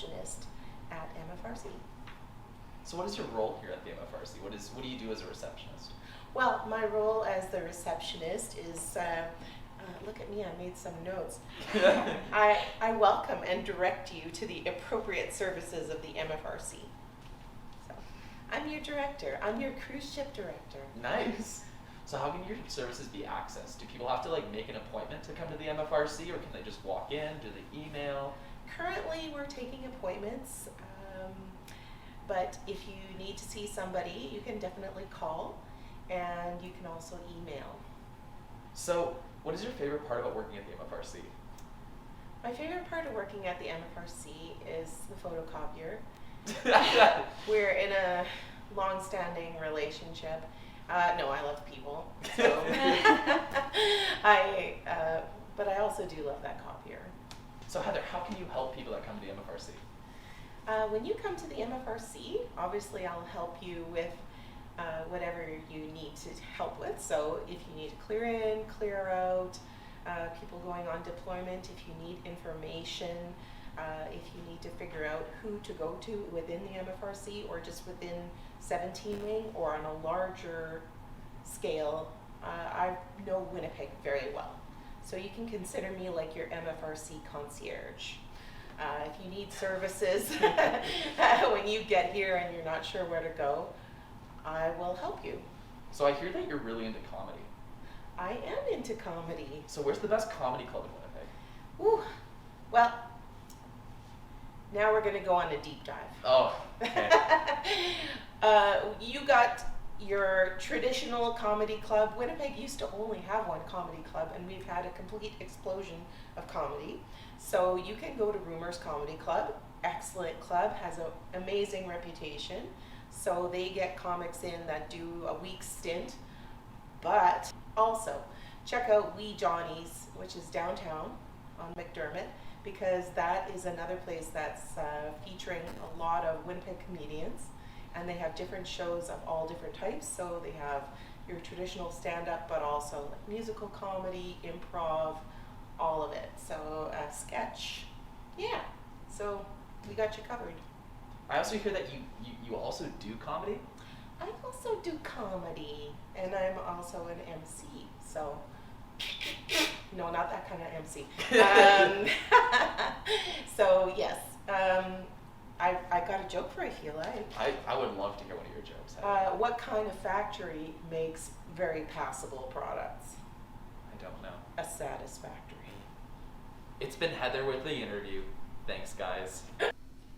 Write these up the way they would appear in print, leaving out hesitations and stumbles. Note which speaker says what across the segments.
Speaker 1: receptionist at MFRC.
Speaker 2: So what is your role here at the MFRC? What do you do as a receptionist?
Speaker 1: Well, my role as the receptionist is, look at me, I made some notes. I welcome and direct you to the appropriate services of the MFRC. So, I'm your director. I'm your cruise ship director.
Speaker 2: Nice. So how can your services be accessed? Do people have to make an appointment to come to the MFRC, or can they just walk in? Do they email?
Speaker 1: Currently, we're taking appointments, but if you need to see somebody, you can definitely call, and you can also email.
Speaker 2: So what is your favorite part about working at the MFRC?
Speaker 1: My favorite part of working at the MFRC is the photocopier. We're in a long-standing relationship. No, I love people. So but I also do love that copier.
Speaker 2: So Heather, how can you help people that come to the MFRC?
Speaker 1: When you come to the MFRC, obviously I'll help you with whatever you need to help with. So if you need to clear in, clear out, people going on deployment, if you need information, if you need to figure out who to go to within the MFRC or just within 17 Wing or on a larger scale, I know Winnipeg very well. So you can consider me like your MFRC concierge. If you need services when you get here and you're not sure where to go, I will help you.
Speaker 2: So I hear that you're really into comedy.
Speaker 1: I am into comedy.
Speaker 2: So where's the best comedy club in Winnipeg?
Speaker 1: Ooh, well, now we're going to go on a deep dive.
Speaker 2: Oh, okay.
Speaker 1: You got your traditional comedy club. Winnipeg used to only have one comedy club, and we've had a complete explosion of comedy. So you can go to Rumors Comedy Club. Excellent club, has an amazing reputation. So they get comics in that do a week stint. But also, check out Wee Johnny's, which is downtown on McDermott, because that is another place that's featuring a lot of Winnipeg comedians, and they have different shows of all different types. So they have your traditional stand-up, but also like musical comedy, improv, all of it. So sketch, yeah. So we got you covered.
Speaker 2: I also hear that you also do comedy?
Speaker 1: I also do comedy, and I'm also an MC. So, no, not that kind of MC. So yes, I got a joke for you if you like.
Speaker 2: I would love to hear one of your jokes.
Speaker 1: What kind of factory makes very passable products?
Speaker 2: I don't know.
Speaker 1: A Satisfactory.
Speaker 2: It's been Heather with the interview. Thanks, guys.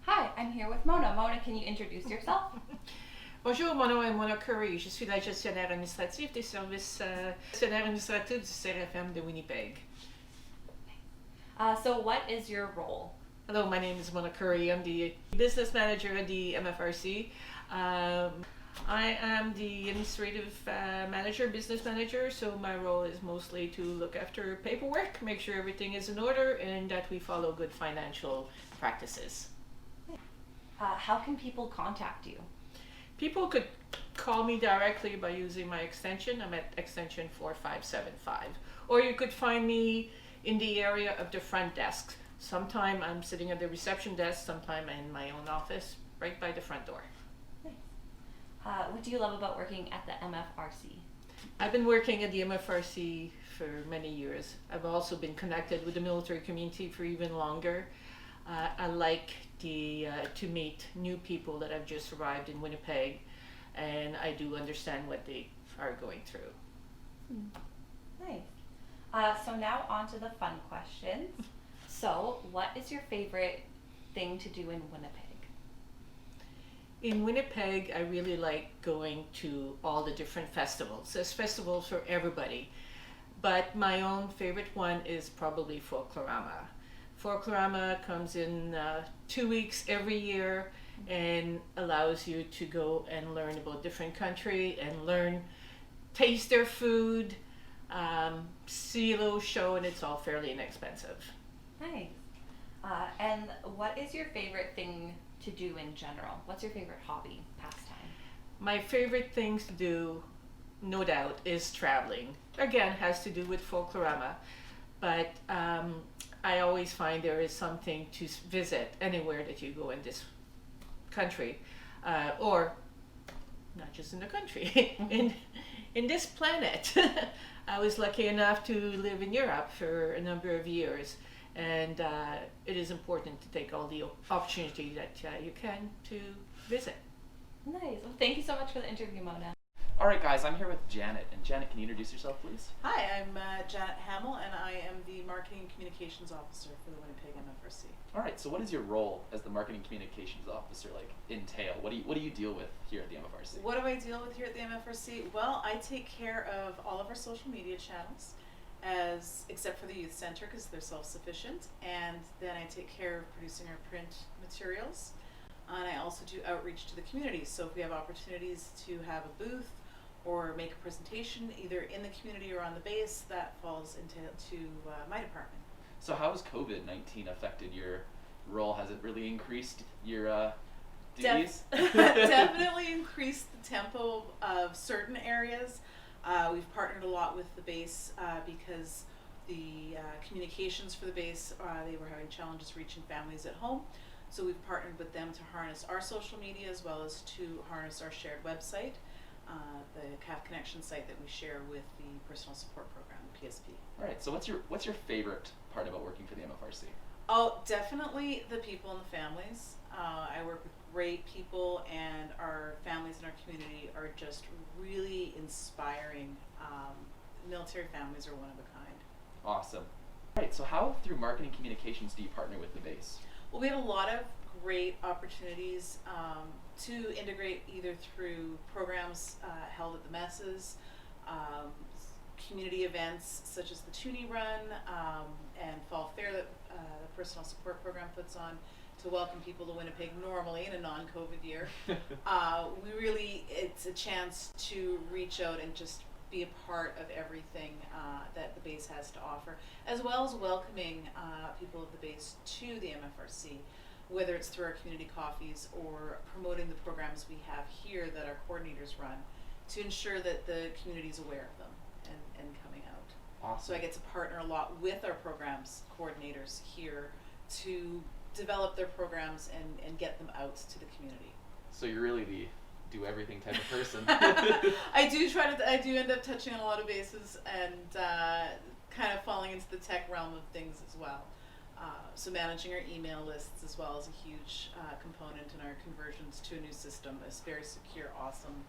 Speaker 3: Hi, I'm here with Mona. Mona, can you introduce yourself?
Speaker 4: Bonjour, mon nom est Mona Curry. Je suis la gestionnaire administrative des services gestionnaire administratif du CRFM de Winnipeg.
Speaker 3: So what is your role?
Speaker 4: Hello, my name is Mona Curry. I'm the business manager at the MFRC. I am the administrative manager, business manager, so my role is mostly to look after paperwork, make sure everything is in order, and that we follow good financial practices.
Speaker 3: How can people contact you?
Speaker 4: People could call me directly by using my extension. I'm at extension 4575. Or you could find me in the area of the front desk. Sometime I'm sitting at the reception desk, sometime in my own office, right by the front door.
Speaker 3: Nice. What do you love about working at the MFRC?
Speaker 4: I've been working at the MFRC for many years. I've also been connected with the military community for even longer. I like to meet new people that have just arrived in Winnipeg, and I do understand what they are going through.
Speaker 3: Nice. So now on to the fun questions. So what is your favorite thing to do in Winnipeg?
Speaker 4: In Winnipeg, I really like going to all the different festivals. There's festivals for everybody, but my own favorite one is probably Folklorama. Folklorama comes in 2 weeks every year and allows you to go and learn about different country and taste their food, see a little show, and it's all fairly inexpensive.
Speaker 3: Nice. And what is your favorite thing to do in general? What's your favorite hobby, pastime?
Speaker 4: My favorite things to do, no doubt, is traveling. Again, has to do with Folklorama, but I always find there is something to visit anywhere that you go in this country, or not just in the country, in this planet. I was lucky enough to live in Europe for a number of years, and it is important to take all the opportunity that you can to visit.
Speaker 3: Nice. Well, thank you so much for the interview, Mona.
Speaker 2: All right, guys, I'm here with Janet. And Janet, can you introduce yourself, please?
Speaker 5: Hi, I'm Janet Hamill, and I am the Marketing and Communications Officer for the Winnipeg MFRC.
Speaker 2: All right, so what is your role as the Marketing Communications Officer entail? What do you deal with here at the MFRC?
Speaker 5: What do I deal with here at the MFRC? Well, I take care of all of our social media channels, except for the youth center because they're self-sufficient, and then I take care of producing our print materials, and I also do outreach to the community. So if we have opportunities to have a booth or make a presentation either in the community or on the base, that falls into my department.
Speaker 2: So how has COVID-19 affected your role? Has it really increased your duties?
Speaker 5: Definitely increased the tempo of certain areas. We've partnered a lot with the base because the communications for the base, they were having challenges reaching families at home. So we've partnered with them to harness our social media as well as to harness our shared website, the CAF Connection site that we share with the Personal Support Program, PSP.
Speaker 2: All right, so what's your favorite part about working for the MFRC?
Speaker 5: Oh, definitely the people and the families. I work with great people, and our families in our community are just really inspiring. Military families are one of a kind.
Speaker 2: Awesome. All right, so how through marketing communications do you partner with the base?
Speaker 5: Well, we have a lot of great opportunities to integrate either through programs held at the messes, community events such as the Toonie Run and Fall Fair that the Personal Support Program puts on to welcome people to Winnipeg normally in a non-COVID year. It's a chance to reach out and just be a part of everything that the base has to offer, as well as welcoming people of the base to the MFRC, whether it's through our community coffees or promoting the programs we have here that our coordinators run to ensure that the community is aware of them and coming out.
Speaker 2: Awesome.
Speaker 5: So I get to partner a lot with our programs coordinators here to develop their programs and get them out to the community.
Speaker 2: So you're really the do everything type of person.
Speaker 5: I do end up touching on a lot of bases and kind of falling into the tech realm of things as well. So managing our email lists as well is a huge component in our conversions to a new system, a very secure, awesome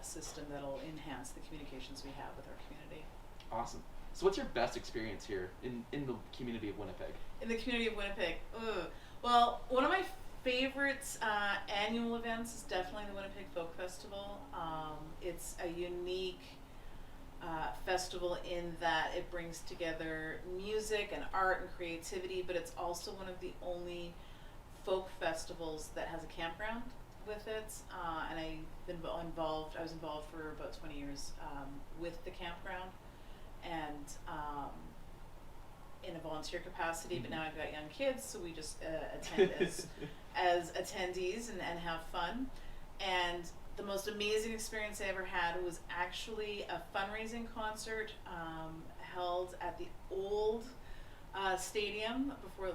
Speaker 5: system that'll enhance the communications we have with our community.
Speaker 2: Awesome. So what's your best experience here in the community of Winnipeg?
Speaker 5: In the community of Winnipeg, well, one of my favorite annual events is definitely the Winnipeg Folk Festival. It's a unique festival in that it brings together music and art and creativity, but it's also one of the only folk festivals that has a campground with it. And I was involved for about 20 years with the campground and in a volunteer capacity, but now I've got young kids, so we just attend as attendees and have fun. And the most amazing experience I ever had was actually a fundraising concert held at the old stadium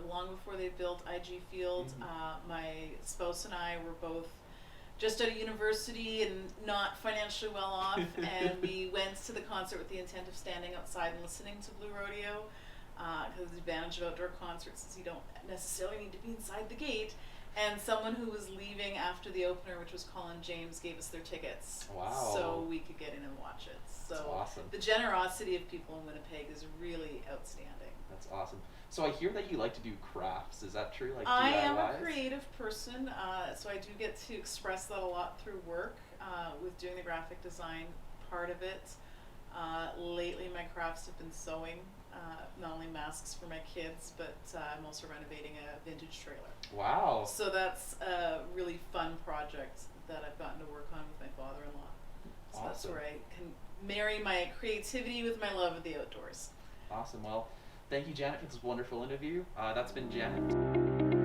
Speaker 5: long before they built IG Field. Mm-hmm. My spouse and I were both just out of university and not financially well off, and we went to the concert with the intent of standing outside and listening to Blue Rodeo. Because the advantage of outdoor concerts is you don't necessarily need to be inside the gate. And someone who was leaving after the opener, which was Colin James, gave us their tickets.
Speaker 2: Wow.
Speaker 5: So we could get in and watch it. So
Speaker 2: that's awesome. The
Speaker 5: generosity of people in Winnipeg is really outstanding.
Speaker 2: That's awesome. So I hear that you like to do crafts. Is that true? Like
Speaker 5: I
Speaker 2: DIYs?
Speaker 5: am a creative person, so I do get to express that a lot through work with doing the graphic design part of it. Lately, my crafts have been sewing. Not only masks for my kids, but I'm also renovating a vintage trailer.
Speaker 2: Wow.
Speaker 5: So that's a really fun project that I've gotten to work on with my father-in-law. So
Speaker 2: Awesome.
Speaker 5: That's where I can marry my creativity with my love of the outdoors.
Speaker 2: Awesome. Well, thank you, Janet, for this wonderful interview. That's been Janet.